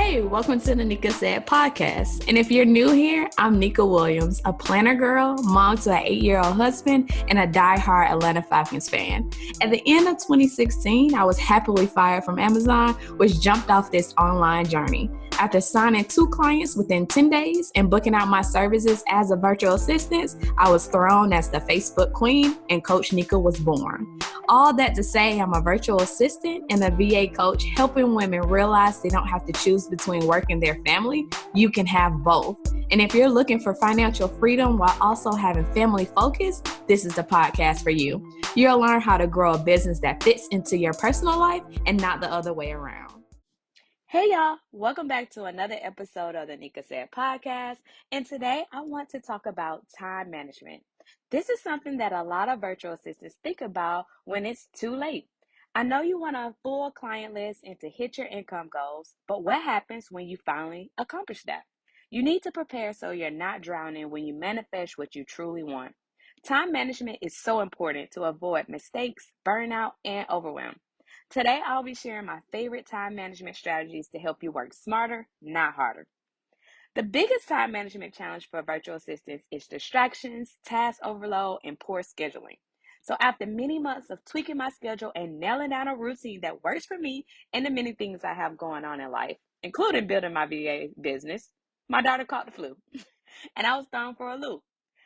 Hey, welcome to the Nika Said podcast. And if you're new here, I'm Nika Williams, a planner girl, mom to an 8-year-old husband, and a die-hard Atlanta Falcons fan. At the end of 2016, I was happily fired from Amazon, which jumped off this online journey. After signing 2 clients within 10 days and booking out my services as a virtual assistant, I was thrown as the Facebook queen and Coach Nika was born. All that to say, I'm a virtual assistant and a VA coach helping women realize they don't have to choose between work and their family. You can have both. And if you're looking for financial freedom while also having family focus, this is the podcast for you. You'll learn how to grow a business that fits into your personal life and not the other way around. Hey y'all, welcome back to another episode of the Nika Said podcast. And today I want to talk about time management. This is something that a lot of virtual assistants think about when it's too late. I know you want a full client list and to hit your income goals, but what happens when you finally accomplish that? You need to prepare so you're not drowning when you manifest what you truly want. Time management is so important to avoid mistakes, burnout, and overwhelm. Today, I'll be sharing my favorite time management strategies to help you work smarter, not harder. The biggest time management challenge for virtual assistants is distractions, task overload, and poor scheduling. So, after many months of tweaking my schedule and nailing down a routine that works for me and the many things I have going on in life, including building my VA business, my daughter caught the flu and I was thrown for a loop.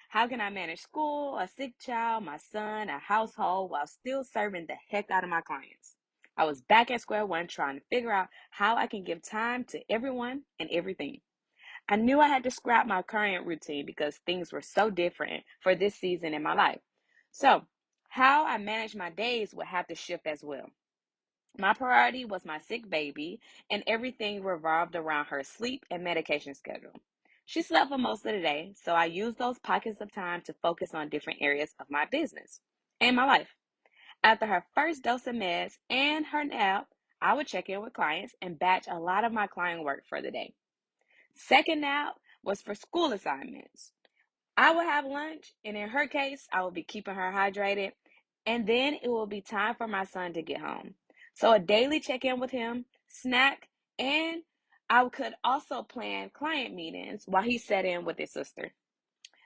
How can I manage school, a sick child, my son, a household while still serving the heck out of my clients? I was back at square one trying to figure out how I can give time to everyone and everything. I knew I had to scrap my current routine because things were so different for this season in my life. So, how I managed my days would have to shift as well. My priority was my sick baby, and everything revolved around her sleep and medication schedule. She slept for most of the day, so I used those pockets of time to focus on different areas of my business and my life. After her first dose of meds and her nap, I would check in with clients and batch a lot of my client work for the day. Second nap was for school assignments. I would have lunch, and in her case, I would be keeping her hydrated, and then it will be time for my son to get home. So a daily check-in with him, snack, and I could also plan client meetings while he sat in with his sister.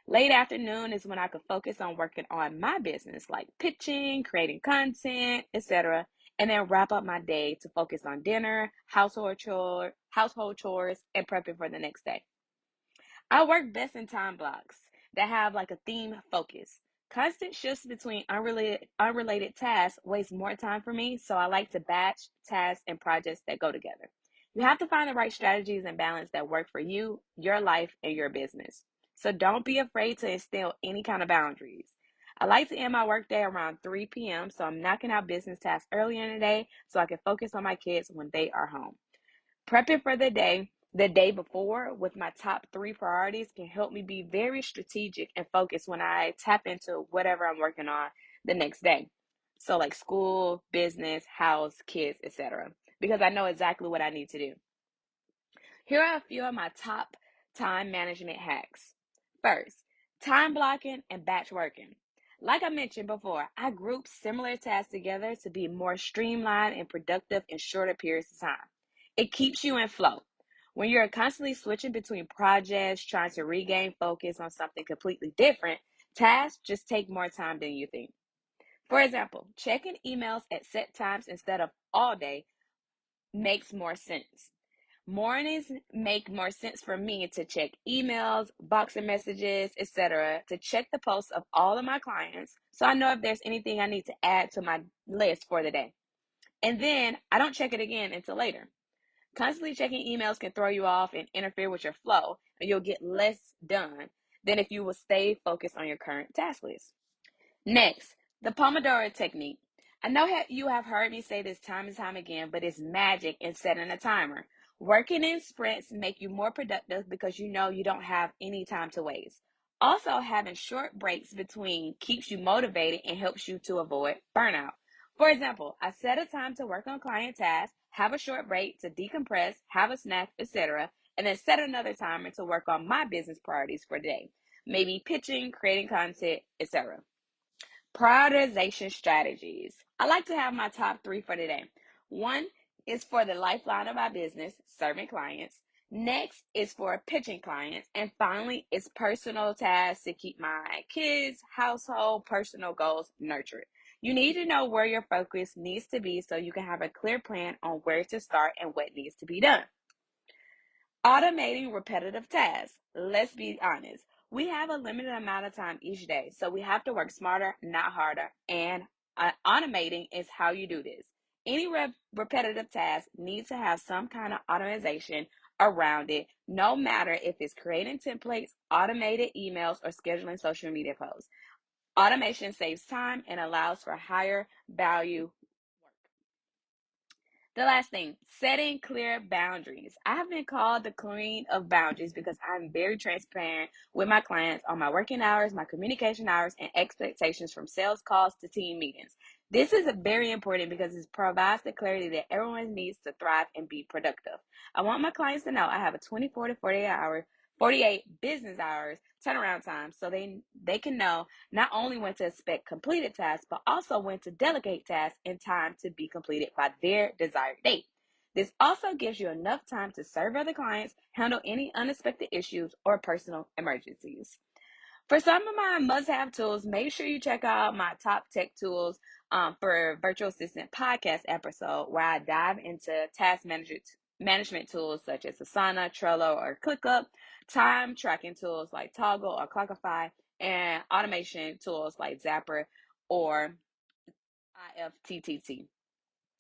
Late afternoon is when I could focus on working on my business, like pitching, creating content, etc., and then wrap up my day to focus on dinner, household chores, and prepping for the next day. I work best in time blocks that have like a theme focus. Constant shifts between unrelated tasks waste more time for me, so I like to batch tasks and projects that go together. You have to find the right strategies and balance that work for you, your life, and your business. So don't be afraid to instill any kind of boundaries. I like to end my workday around 3 p.m., so I'm knocking out business tasks early in the day so I can focus on my kids when they are home. Prepping for the day before with my top 3 priorities can help me be very strategic and focused when I tap into whatever I'm working on the next day. So like school, business, house, kids, etc. Because I know exactly what I need to do. Here are a few of my top time management hacks. First, time blocking and batch working. Like I mentioned before, I group similar tasks together to be more streamlined and productive in shorter periods of time. It keeps you in flow. When you're constantly switching between projects, trying to regain focus on something completely different, tasks just take more time than you think. For example, checking emails at set times instead of all day makes more sense. Mornings make more sense for me to check emails, boxing messages, etc., to check the posts of all of my clients so I know if there's anything I need to add to my list for the day. And then I don't check it again until later. Constantly checking emails can throw you off and interfere with your flow, and you'll get less done than if you will stay focused on your current task list. Next, the Pomodoro technique. I know you have heard me say this time and time again, but it's magic in setting a timer. Working in sprints make you more productive because you know you don't have any time to waste. Also, having short breaks between keeps you motivated and helps you to avoid burnout. For example, I set a time to work on client tasks, have a short break to decompress, have a snack, etc., and then set another timer to work on my business priorities for the day, maybe pitching, creating content, etc. Prioritization strategies. I like to have my top 3 for today. 1, is for the lifeline of my business, serving clients. Next is for pitching clients. And finally, is personal tasks to keep my kids, household, personal goals nurtured. You need to know where your focus needs to be so you can have a clear plan on where to start and what needs to be done. Automating repetitive tasks. Let's be honest. We have a limited amount of time each day, so we have to work smarter, not harder. And automating is how you do this. Any repetitive task needs to have some kind of automation around it, no matter if it's creating templates, automated emails, or scheduling social media posts. Automation saves time and allows for higher value work. The last thing, setting clear boundaries. I have been called the queen of boundaries because I'm very transparent with my clients on my working hours, my communication hours, and expectations from sales calls to team meetings. This is very important because it provides the clarity that everyone needs to thrive and be productive. I want my clients to know I have a 24 to 48 business hours turnaround time so they can know not only when to expect completed tasks, but also when to delegate tasks in time to be completed by their desired date. This also gives you enough time to serve other clients, handle any unexpected issues, or personal emergencies. For some of my must-have tools, make sure you check out my top tech tools for virtual assistant podcast episode, where I dive into task management tools such as Asana, Trello, or ClickUp, time tracking tools like Toggle or Clockify, and automation tools like Zapier or IFTTT.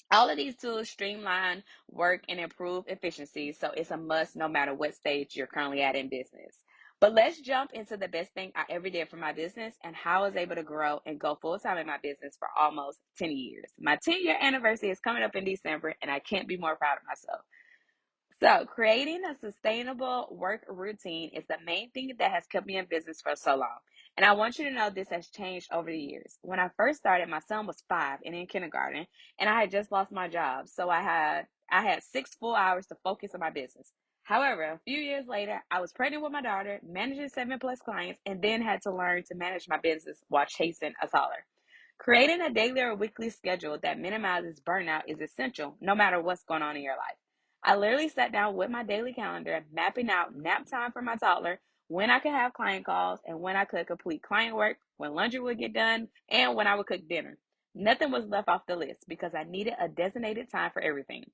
All of these tools streamline work and improve efficiency, so it's a must no matter what stage you're currently at in business. But let's jump into the best thing I ever did for my business and how I was able to grow and go full time in my business for almost 10 years. My 10-year anniversary is coming up in December, and I can't be more proud of myself. So, creating a sustainable work routine is the main thing that has kept me in business for so long. And I want you to know this has changed over the years. When I first started, my son was 5 and in kindergarten, and I had just lost my job. So I had 6 full hours to focus on my business. However, a few years later, I was pregnant with my daughter, managing 7+ clients, and then had to learn to manage my business while chasing a toddler. Creating a daily or weekly schedule that minimizes burnout is essential no matter what's going on in your life. I literally sat down with my daily calendar, mapping out nap time for my toddler, when I could have client calls, and when I could complete client work, when laundry would get done, and when I would cook dinner. Nothing was left off the list because I needed a designated time for everything.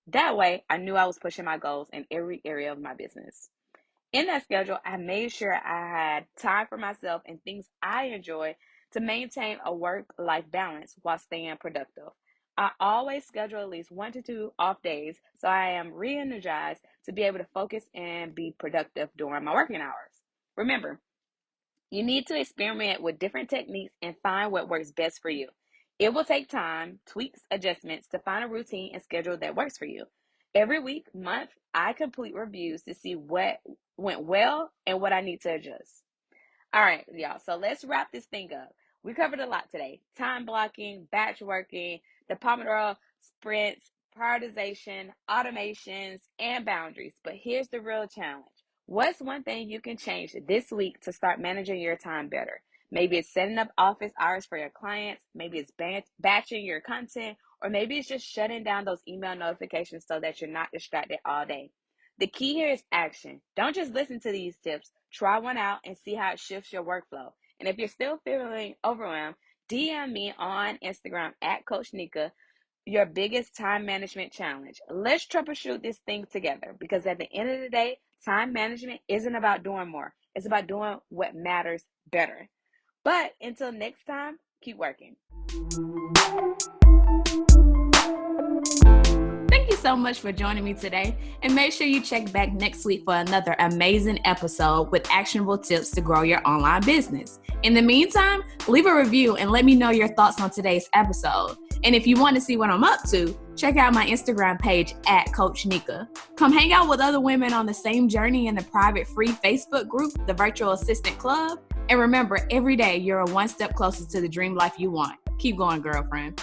That way, I knew I was pushing my goals in every area of my business. In that schedule, I made sure I had time for myself and things I enjoy to maintain a work-life balance while staying productive. I always schedule at least 1 to 2 off days so I am re-energized to be able to focus and be productive during my working hours. Remember, you need to experiment with different techniques and find what works best for you. It will take time, tweaks, adjustments to find a routine and schedule that works for you. Every week, month, I complete reviews to see what went well and what I need to adjust. All right, y'all. So let's wrap this thing up. We covered a lot today: time blocking, batch working, the Pomodoro sprints, prioritization, automations, and boundaries. But here's the real challenge. What's one thing you can change this week to start managing your time better? Maybe it's setting up office hours for your clients. Maybe it's batching your content, or maybe it's just shutting down those email notifications so that you're not distracted all day. The key here is action. Don't just listen to these tips. Try one out and see how it shifts your workflow. And if you're still feeling overwhelmed, DM me on Instagram at Coach Nika your biggest time management challenge. Let's troubleshoot this thing together, because at the end of the day, time management isn't about doing more. It's about doing what matters better. But until next time, keep working. Thank you so much for joining me today, and make sure you check back next week for another amazing episode with actionable tips to grow your online business. In the meantime, leave a review and let me know your thoughts on today's episode. And if you want to see what I'm up to, check out my Instagram page at Coach Nika. Come hang out with other women on the same journey in the private free Facebook group, the Virtual Assistant Club. And remember, every day you're one step closer to the dream life you want. Keep going, girlfriend.